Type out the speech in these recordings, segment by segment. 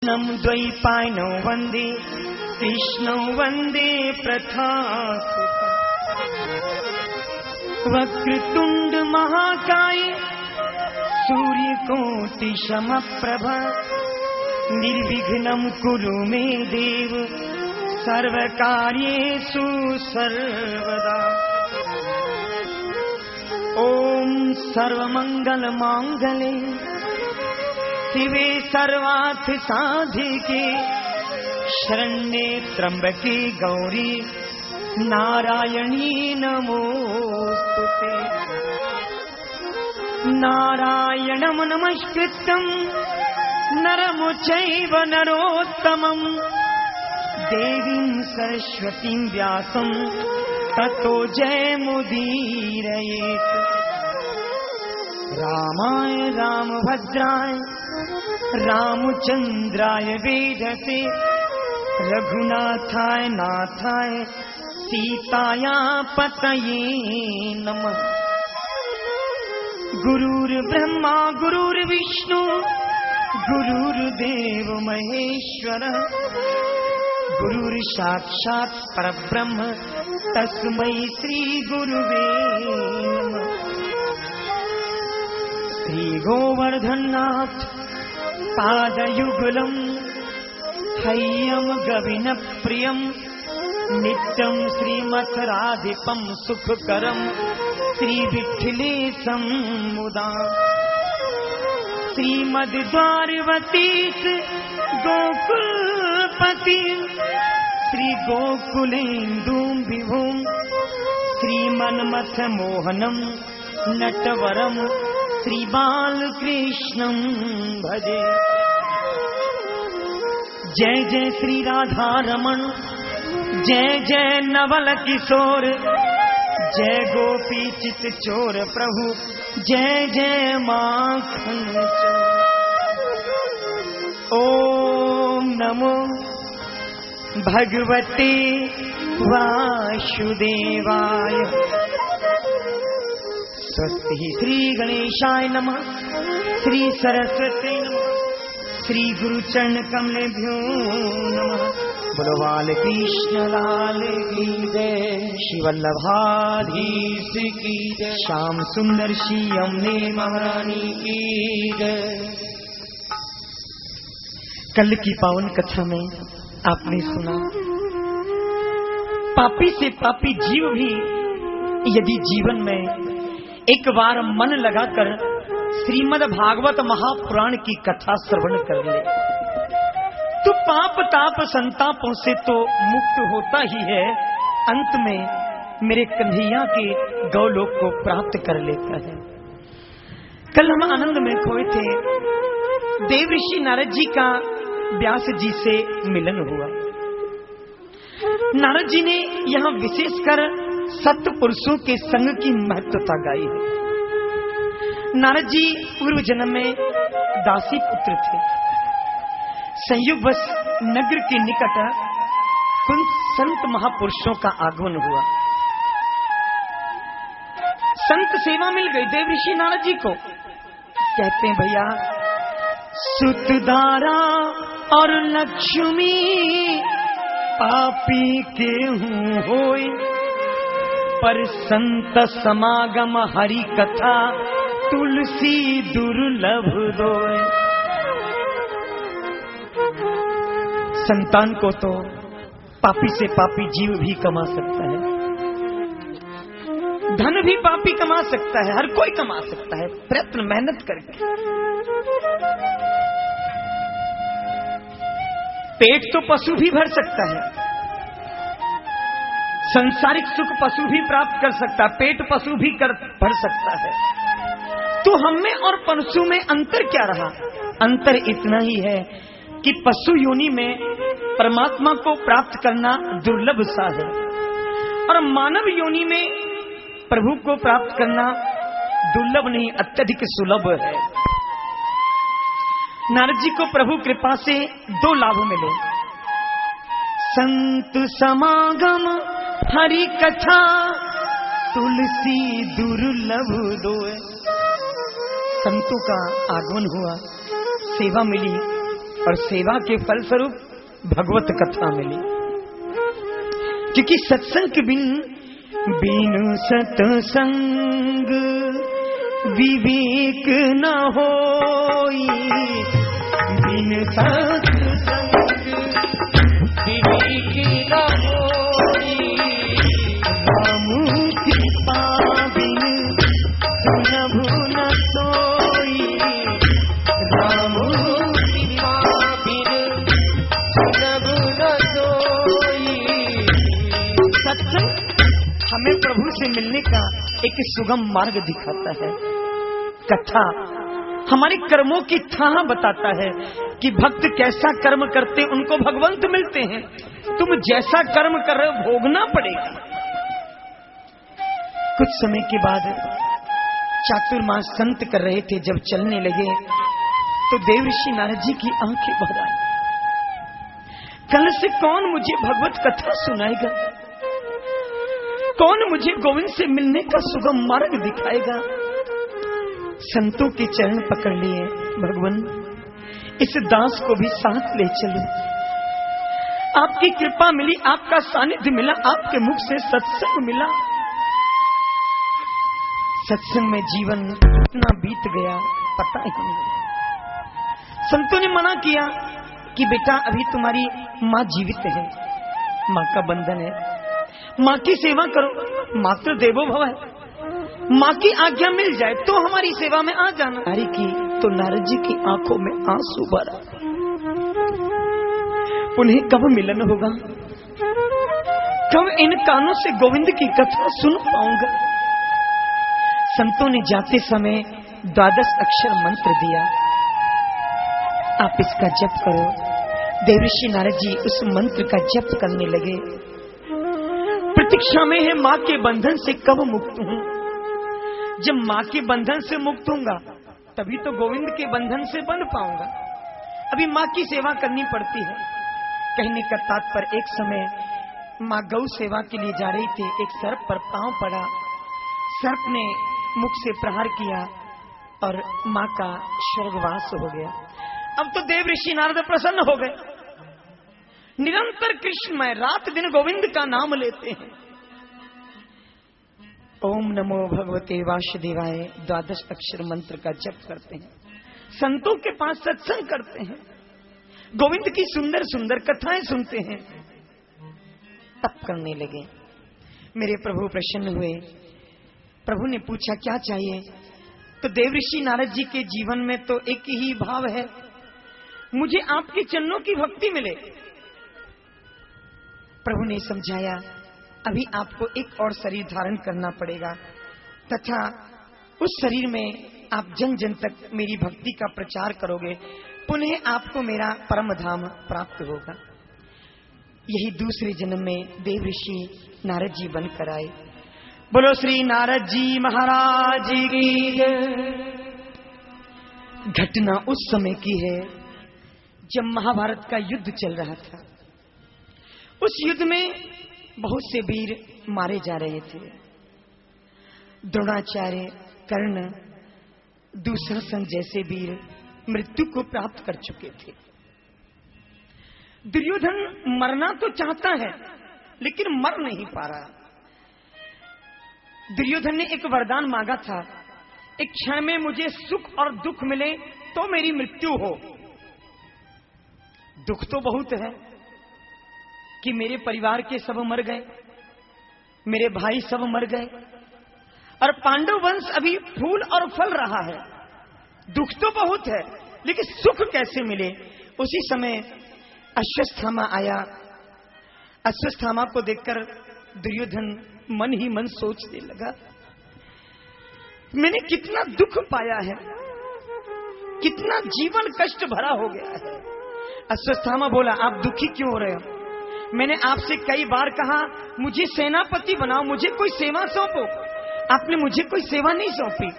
नम द्वैपायनो वंदे कृष्णो वंदे प्रथासुतम् वक्रतुंड महाकाय सूर्यकोटि समप्रभ निर्विघ्नं कुरु मे देव सर्वकार्येषु सर्वदा। ओम सर्वमंगल मांगल्ये शिवे सर्वार्थ साधिके शरण्ये त्र्यंबके गौरी नारायणी नमोस्तुते। नारायणं नमस्कृत्यं नरं चैव नरोत्तमं देवीं सरस्वतीं व्यासं ततो जयमुदीरयेत्। रामाय रामभद्राय रामचंद्राय वेधसे रघुनाथाय नाथाय सीताया पतये नमः। गुरुर्ब्रह्मा गुरुर्विष्णु गुरुर्देव महेश्वरः गुरुर्साक्षात् परब्रह्म तस्मै श्री गुरुवे नमः। श्री गोवर्धननाथ पादयुगलम् हैयं गविनप्रियं नित्यं श्रीमथराधिपं सुखकरं श्रीविठ्ठलेशं मुदा। श्रीमद्द्वारवतीश गोकुलपति श्रीगोकुलेन्दुं विभुं श्रीमन्मथमोहनं नटवरं श्रीबालकृष्णं भजे। जय जय श्री राधा रमण जय जय नवल किशोर जय गोपी चित चोर प्रभु जय जय माखन चोर। ओम नमो भगवते वासुदेवाय। स्वस्ति श्री गणेशाय नमः श्री सरस्वती नमः श्री गुरुचरण कमलेभ्यो नमः। बोलो बाल कृष्ण लाल की जय श्री वल्लभाधीश की जय श्याम सुंदर श्री यमुने महारानी की जय। कल की पावन कथा में आपने सुना पापी से पापी जीव भी यदि जीवन में एक बार मन लगाकर श्रीमद् भागवत महापुराण की कथा श्रवण कर ले तो पाप ताप संतापों से तो मुक्त होता ही है, अंत में मेरे कन्हैया के गौलोक को प्राप्त कर लेता है। कल हम आनंद में खोए थे। देवऋषि नारद जी का व्यास जी से मिलन हुआ। नारद जी ने यहाँ विशेषकर सत्य पुरुषों के संग की महत्वता गाई है। नारद जी पूर्व जन्म में दासी पुत्र थे। संयोगवश नगर के निकट कुछ संत महापुरुषों का आगमन हुआ। संत सेवा मिल गई देवऋषि नारद जी को। कहते हैं भैया सुतधारा और लक्ष्मी पापी के हूँ होय पर संत समागम हरि कथा तुलसी दुर्लभ दोय। संतान को तो पापी से पापी जीव भी कमा सकता है, धन भी पापी कमा सकता है, हर कोई कमा सकता है प्रयत्न मेहनत करके। पेट तो पशु भी भर सकता है, संसारिक सुख पशु भी प्राप्त कर सकता है, पेट पशु भी भर सकता है। तो हम में और पशु में अंतर क्या रहा? अंतर इतना ही है कि पशु योनि में परमात्मा को प्राप्त करना दुर्लभ सा है और मानव योनि में प्रभु को प्राप्त करना दुर्लभ नहीं अत्यधिक सुलभ है। नारद जी को प्रभु कृपा से दो लाभ मिले। संत समागम हरि कथा तुलसी दुर्लभ दोय। संतों का आगमन हुआ, सेवा मिली, और सेवा के फलस्वरूप भगवत कथा मिली। क्योंकि सत्संग के बिनु सत्संग विवेक न होई, बिन सत्संग विवेक न होई, राम कृपा बिन सुनभु न सोई, राम कृपा बिन सुनभु न सोई। सत्संग हमें प्रभु से मिलने का एक सुगम मार्ग दिखाता है। कथा हमारे कर्मों की थाह बताता है कि भक्त कैसा कर्म करते उनको भगवंत मिलते हैं। तुम जैसा कर्म कर रहे हो भोगना पड़ेगा। कुछ समय के बाद चातुर्मास संत कर रहे थे, जब चलने लगे तो देवऋषि नारद जी की आंखें भर आई। कल से कौन मुझे भगवत कथा सुनाएगा, कौन मुझे गोविंद से मिलने का सुगम मार्ग दिखाएगा। संतों के चरण पकड़ लिए, भगवान इस दास को भी साथ ले चलो। आपकी कृपा मिली, आपका सानिध्य मिला, आपके मुख से सत्संग मिला। सत्संग में जीवन कितना बीत गया पता ही नहीं। संतों ने मना किया कि बेटा अभी तुम्हारी माँ जीवित है, माँ का बंधन है, माँ की सेवा करो, मातृ देवो भव है, माँ की आज्ञा मिल जाए तो हमारी सेवा में आ जाना। हरि की तो नारद जी की आंखों में आंसू भरा। उन्हें कब मिलन होगा, कब इन कानों से गोविंद की कथा सुन पाऊंगा। संतों ने जाते समय 12 अक्षर मंत्र दिया, आप इसका जप करो। देवऋषि नारद जी उस मंत्र का जप करने लगे। प्रतीक्षा में है माँ के बंधन से कब मुक्त हूं। जब माँ के बंधन से मुक्त होऊंगा तभी तो गोविंद के बंधन से बंध पाऊंगा। अभी माँ की सेवा करनी पड़ती है। कहने का तात्पर्य, एक समय माँ गौ सेवा के लिए जा रही थी, एक सर्प पर पांव पड़ा, सर्प ने मुख से प्रहार किया और माँ का स्वर्गवास हो गया। अब तो देवऋषि नारद प्रसन्न हो गए, निरंतर कृष्णमय रात दिन गोविंद का नाम लेते हैं। ओम नमो भगवते वासुदेवाय 12 अक्षर मंत्र का जप करते हैं, संतों के पास सत्संग करते हैं, गोविंद की सुंदर सुंदर कथाएं सुनते हैं। तप करने लगे। मेरे प्रभु प्रसन्न हुए। प्रभु ने पूछा क्या चाहिए, तो देवऋषि नारद जी के जीवन में तो एक ही भाव है, मुझे आपके चरणों की भक्ति मिले। प्रभु ने समझाया, अभी आपको एक और शरीर धारण करना पड़ेगा तथा उस शरीर में आप जन जन तक मेरी भक्ति का प्रचार करोगे, पुनः आपको मेरा परम धाम प्राप्त होगा। यही दूसरे जन्म में देवऋषि नारद जी बनकर आए। बोलो श्री नारद जी महाराज की। घटना उस समय की है जब महाभारत का युद्ध चल रहा था। उस युद्ध में बहुत से वीर मारे जा रहे थे। द्रोणाचार्य, कर्ण, दुशासन जैसे वीर मृत्यु को प्राप्त कर चुके थे। दुर्योधन मरना तो चाहता है लेकिन मर नहीं पा रहा। दुर्योधन ने एक वरदान मांगा था, एक क्षण में मुझे सुख और दुख मिले तो मेरी मृत्यु हो। दुख तो बहुत है कि मेरे परिवार के सब मर गए, मेरे भाई सब मर गए और पांडव वंश अभी फूल और फल रहा है। दुख तो बहुत है लेकिन सुख कैसे मिले। उसी समय अश्वत्थामा आया। अश्वत्थामा को देखकर दुर्योधन मन ही मन सोचने लगा, मैंने कितना दुख पाया है, कितना जीवन कष्ट भरा हो गया है। अश्वत्थामा बोला, आप दुखी क्यों हो रहे हो? मैंने आपसे कई बार कहा मुझे सेनापति बनाओ, मुझे कोई सेवा सौंपो, आपने मुझे कोई सेवा नहीं सौंपी।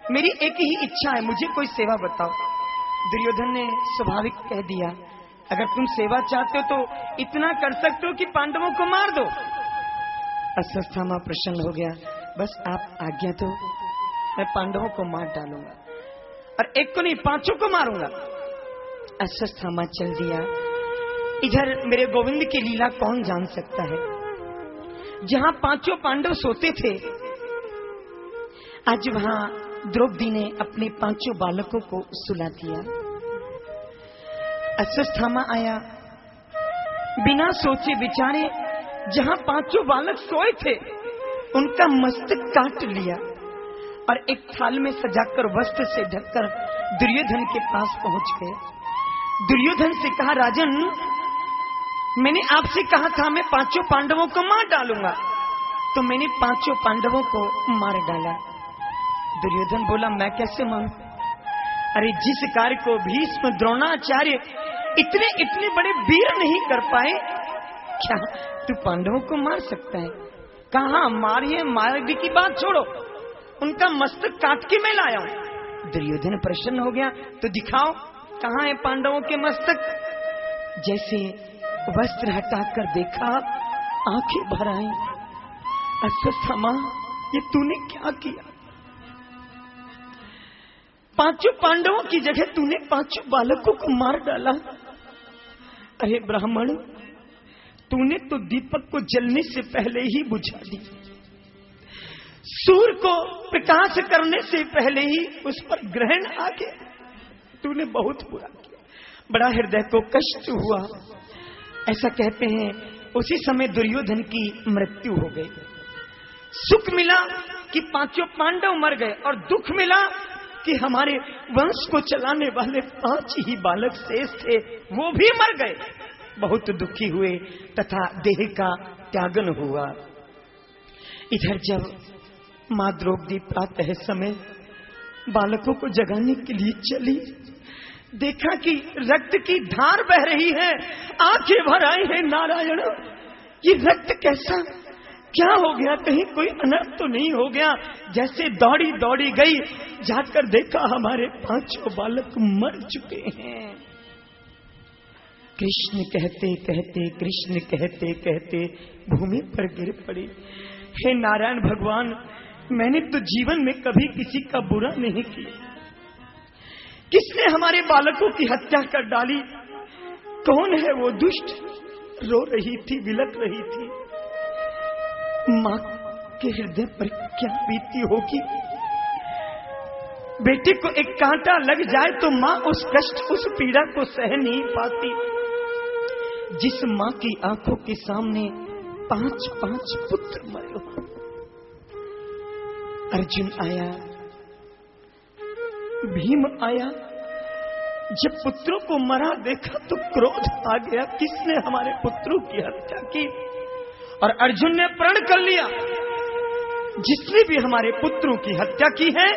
मेरी एक ही इच्छा है, मुझे कोई सेवा बताओ। दुर्योधन ने स्वाभाविक कह दिया, अगर तुम सेवा चाहते हो तो इतना कर सकते हो कि पांडवों को मार दो। अश्वत्थामा प्रसन्न हो गया, बस आप आज्ञा दो, मैं पांडवों को मार डालूंगा और एक को नहीं 5 को मारूंगा। अश्वत्थामा चल दिया। इधर मेरे गोविंद की लीला कौन जान सकता है। जहां पांचों पांडव सोते थे, आज वहां द्रौपदी ने अपने पांचों बालकों को सुला दिया। अश्वत्थामा आया, बिना सोचे विचारे जहां पांचों बालक सोए थे उनका मस्तक काट लिया और एक थाल में सजाकर वस्त्र से ढककर दुर्योधन के पास पहुंच गए। दुर्योधन से कहा, राजन, मैंने आपसे कहा था मैं पांचों पांडवों को मार डालूंगा, तो मैंने पांचों पांडवों को मार डाला। दुर्योधन बोला, मैं कैसे मारूं? अरे जिस कार्य को भीष्म द्रोणाचार्य इतने इतने बड़े वीर नहीं कर पाए, क्या तू पांडवों को मार सकता है? कहा मारिए, मारने की बात छोड़ो, उनका मस्तक काट के मैं लाया हूं। दुर्योधन प्रसन्न हो गया, तो दिखाओ कहां है पांडवों के मस्तक। जैसे वस्त्र हटाकर देखा, आंखें भर आई। अश्वत्थामा, ये तूने क्या किया? पांचों पांडवों की जगह तूने पांचों बालकों को मार डाला। अरे ब्राह्मण, तूने तो दीपक को जलने से पहले ही बुझा दी, सूर्य को प्रकाश करने से पहले ही उस पर ग्रहण आ गया। तूने बहुत बुरा किया, बड़ा हृदय को कष्ट हुआ। ऐसा कहते हैं उसी समय दुर्योधन की मृत्यु हो गई। सुख मिला कि पांचों पांडव मर गए और दुख मिला कि हमारे वंश को चलाने वाले 5 ही बालक शेष थे, वो भी मर गए। बहुत दुखी हुए तथा देह का त्यागन हुआ। इधर जब मां द्रौपदी प्रातः समय बालकों को जगाने के लिए चली, देखा कि रक्त की धार बह रही है, आंखें भर आई है। नारायण, ये रक्त कैसा, क्या हो गया? कहीं कोई अनर्थ तो नहीं हो गया? जैसे दौड़ी दौड़ी गई, जाकर देखा हमारे 5 बालक मर चुके हैं। कृष्ण कहते कहते, कृष्ण कहते कहते भूमि पर गिर पड़ी। हे नारायण भगवान, मैंने तो जीवन में कभी किसी का बुरा नहीं किया, किसने हमारे बालकों की हत्या कर डाली? कौन है वो दुष्ट? रो रही थी, विलक रही थी। मां के हृदय पर क्या बीती होगी? बेटे को एक कांटा लग जाए तो मां उस कष्ट, उस पीड़ा को सह नहीं पाती। जिस मां की आंखों के सामने 5 पुत्र मरे हो। अर्जुन आया, भीम आया, जब पुत्रों को मरा देखा तो क्रोध आ गया, किसने हमारे पुत्रों की हत्या की? और अर्जुन ने प्रण कर लिया, जिसने भी हमारे पुत्रों की हत्या की है,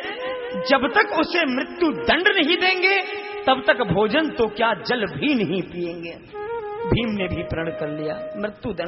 जब तक उसे मृत्यु दंड नहीं देंगे तब तक भोजन तो क्या, जल भी नहीं पिएंगे। भीम ने भी प्रण कर लिया, मृत्यु दंड